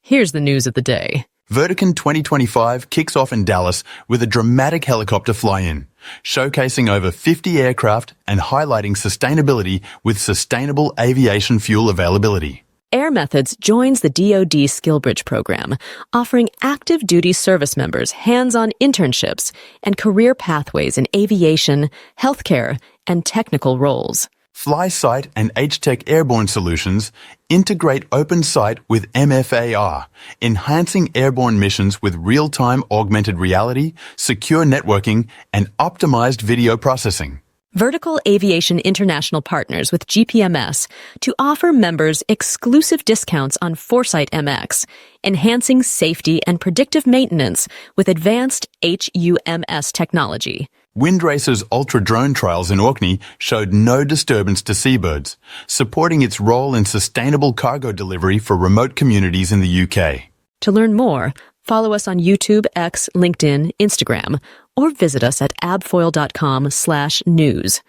Here's the news of the day. VertiCon 2025 kicks off in Dallas with a dramatic helicopter fly-in, showcasing over 50 aircraft and highlighting sustainability with sustainable aviation fuel availability. Air Methods joins the DoD SkillBridge program, offering active duty service members hands-on internships and career pathways in aviation, healthcare, and technical roles. FlySight and H-Tech Airborne Solutions integrate OpenSight with MFAR, enhancing airborne missions with real-time augmented reality, secure networking, and optimized video processing. Vertical Aviation International partners with GPMS to offer members exclusive discounts on Foresight MX, enhancing safety and predictive maintenance with advanced HUMS technology. Windracer's Ultra drone trials in Orkney showed no disturbance to seabirds, supporting its role in sustainable cargo delivery for remote communities in the UK. To learn more, follow us on YouTube, X, LinkedIn, Instagram, or visit us at avfoil.com/news.